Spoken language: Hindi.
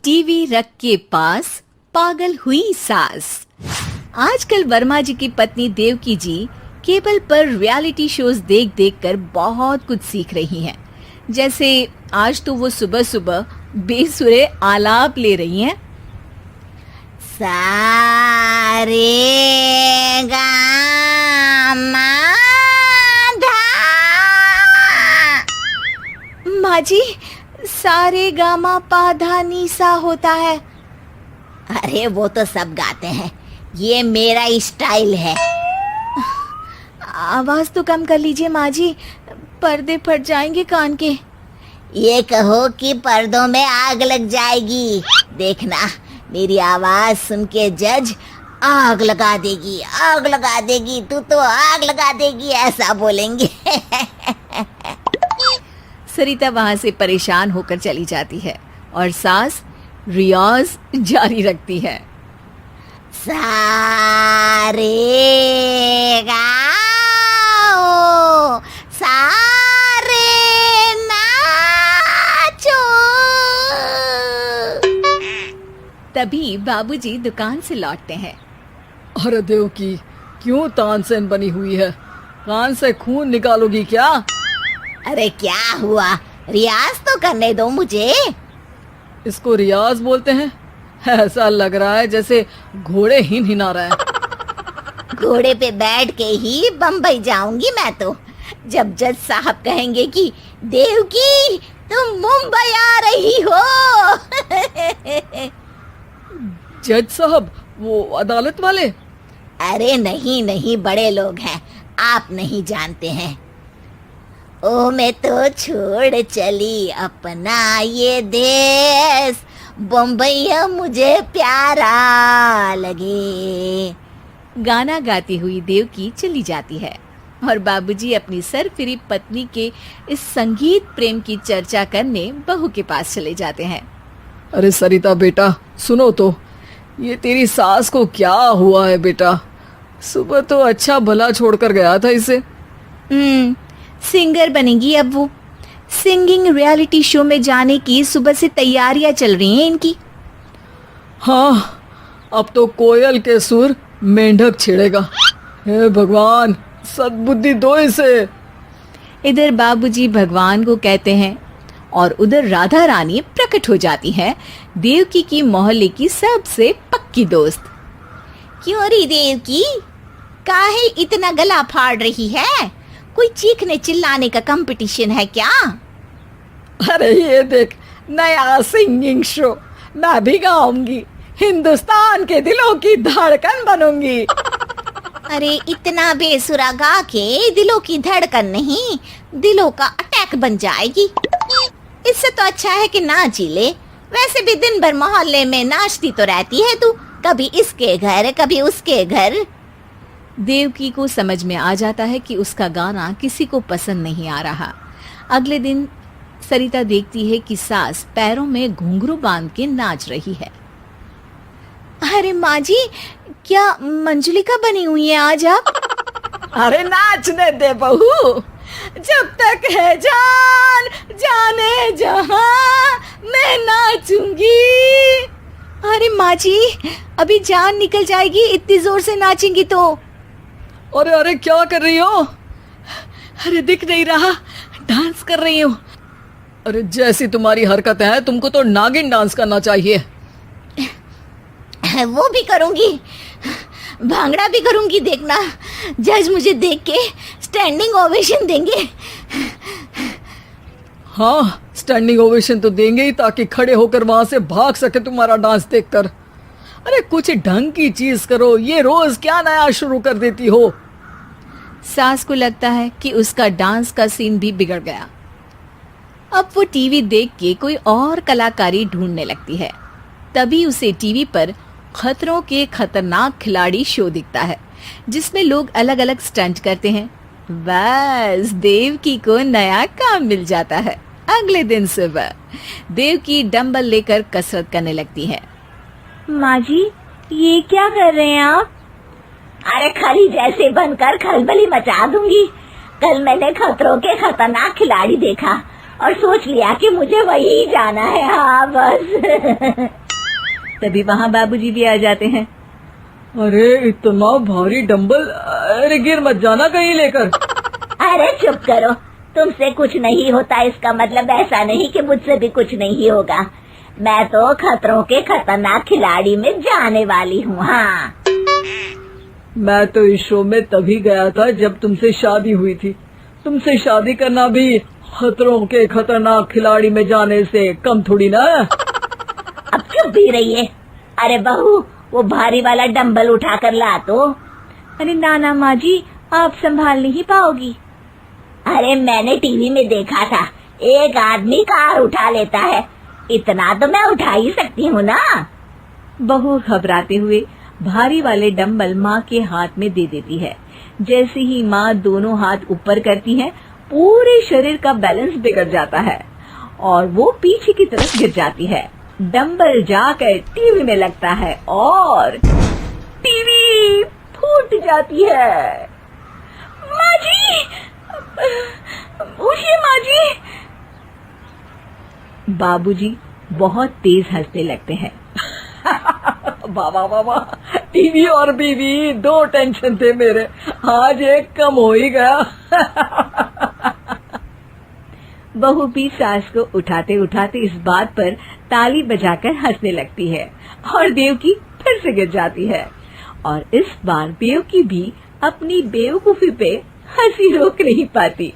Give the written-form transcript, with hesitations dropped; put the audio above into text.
टीवी रख के पास पागल हुई सास। आजकल वर्मा जी की पत्नी देवकी जी केबल पर रियलिटी शोज देख देख कर बहुत कुछ सीख रही हैं। जैसे आज तो वो सुबह सुबह बेसुरे आलाप ले रही हैं। सारे गामा माँ जी, सारे गामा पाधा नीसा होता है। अरे वो तो सब गाते हैं, ये मेरा स्टाइल है। आवाज तो कम कर लीजिए माँ जी, पर्दे फट जाएंगे कान के। ये कहो कि पर्दों में आग लग जाएगी। देखना, मेरी आवाज सुन के जज आग लगा देगी, आग लगा देगी, तू तो आग लगा देगी, ऐसा बोलेंगे। सरिता वहां से परेशान होकर चली जाती है और सास रियाज जारी रखती है। सारे गाओ, सारे नाचो। तभी बाबूजी दुकान से लौटते हैं। अरे देवकी, क्यों तानसेन बनी हुई है? कान से खून निकालोगी क्या? अरे क्या हुआ, रियाज तो करने दो मुझे। इसको रियाज बोलते हैं? ऐसा लग रहा है जैसे घोड़े हिना रहा है। घोड़े पे बैठ के ही बम्बई जाऊंगी मैं तो, जब जज साहब कहेंगे कि देवकी तुम मुंबई आ रही हो। जज साहब, वो अदालत वाले? अरे नहीं नहीं, बड़े लोग हैं, आप नहीं जानते हैं। ओ मैं तो छोड़ चली अपना ये देश, बम्बई मुझे प्यारा लगे। गाना गाती हुई देवकी चली जाती है और बाबूजी अपनी सरफिरी पत्नी के इस संगीत प्रेम की चर्चा करने बहू के पास चले जाते हैं। अरे सरिता बेटा, सुनो तो, ये तेरी सास को क्या हुआ है बेटा? सुबह तो अच्छा भला छोड़कर गया था इसे। सिंगर बनेगी अब वो। सिंगिंग रियलिटी शो में जाने की सुबह से तैयारियां चल रही हैं इनकी। हाँ, अब तो कोयल के सुर मेंढक छेड़ेगा। हे भगवान, सद्बुद्धि दो इसे। इधर बाबूजी भगवान को कहते हैं और उधर राधा रानी प्रकट हो जाती है, देवकी की मोहल्ले की सबसे पक्की दोस्त। क्यों री देवकी, काहे इतना गला फाड़ रही है? कोई चीखने चिल्लाने का कंपटीशन है क्या? अरे ये देख, नया सिंगिंग शो, मैं भी गाऊंगी, हिंदुस्तान के दिलों की धड़कन बनूंगी। अरे इतना बेसुरा गा के दिलों की धड़कन नहीं, दिलों का अटैक बन जाएगी। इससे तो अच्छा है कि नाच ही ले। वैसे भी दिन भर मोहल्ले में नाचती तो रहती है तू, कभी इसके घर कभी उसके घर। देवकी को समझ में आ जाता है कि उसका गाना किसी को पसंद नहीं आ रहा। अगले दिन सरिता देखती है कि सास पैरों में घुंघरू बांध के नाच रही है। अरे माँ जी, क्या मंजुलिका बनी हुई है आज आप? अरे नाचने दे बहू, जब तक है जान जाने जहां मैं नाचूंगी। अरे माँ जी, अभी जान निकल जाएगी इतनी जोर से नाचेंगी तो। अरे अरे, क्या कर रही हो? अरे दिख नहीं रहा, डांस कर रही हूँ। अरे जैसी तुम्हारी हरकत है, तुमको तो नागिन डांस करना चाहिए। वो भी करूंगी, भांगड़ा भी करूंगी। देखना, जज मुझे देख के स्टैंडिंग ओवेशन देंगे। हाँ, स्टैंडिंग ओवेशन तो देंगे ही, ताकि खड़े होकर वहां से भाग सके तुम्हारा डांस देखकर। अरे कुछ ढंग की चीज करो, ये रोज क्या नया शुरू कर देती हो? सास को लगता है कि उसका डांस का सीन भी बिगड़ गया। अब वो टीवी देख के कोई और कलाकारी ढूंढने लगती है। तभी उसे टीवी पर खतरों के खतरनाक खिलाड़ी शो दिखता है, जिसमें लोग अलग अलग स्टंट करते हैं। बस देवकी को नया काम मिल जाता है। अगले दिन सुबह देवकी डंबल लेकर कसरत करने लगती है। माँ जी, ये क्या कर रहे हैं आप? अरे खली जैसे बनकर खलबली मचा दूंगी। कल मैंने खतरों के खतरनाक खिलाड़ी देखा, और सोच लिया कि मुझे वही जाना है। हाँ बस। तभी वहाँ बाबूजी भी आ जाते हैं। अरे इतना भारी डंबल, अरे गिर मत जाना कहीं लेकर। अरे चुप करो, तुमसे कुछ नहीं होता इसका मतलब ऐसा नहीं कि मुझसे भी कुछ नहीं होगा। मैं तो खतरों के खतरनाक खिलाड़ी में जाने वाली हूँ। हाँ मैं तो इस शो में तभी गया था जब तुमसे शादी हुई थी। तुमसे शादी करना भी खतरों के खतरनाक खिलाड़ी में जाने से कम थोड़ी ना। अब चुप भी रहिए। अरे बहू, वो भारी वाला डंबल उठा कर ला तो। अरे नाना माँ जी, आप संभाल नहीं पाओगी। अरे मैंने टीवी में देखा था, एक आदमी कार उठा लेता है, इतना तो मैं उठा ही सकती हूँ ना। बहू घबराते हुए भारी वाले डंबल माँ के हाथ में दे देती है। जैसे ही माँ दोनों हाथ ऊपर करती है, पूरे शरीर का बैलेंस बिगड़ जाता है और वो पीछे की तरफ गिर जाती है। डंबल जाकर टीवी में लगता है और टीवी फूट जाती है। माँ जी, उठिए माँ जी। बाबूजी बहुत तेज हंसने लगते हैं। बाबा बाबा, टीवी और बीवी दो टेंशन थे मेरे, आज एक कम हो ही गया। बहू भी सास को उठाते उठाते इस बात पर ताली बजाकर हंसने लगती है और देवकी फिर से गिर जाती है। और इस बार देवकी भी अपनी बेवकूफी पे हंसी रोक नहीं पाती।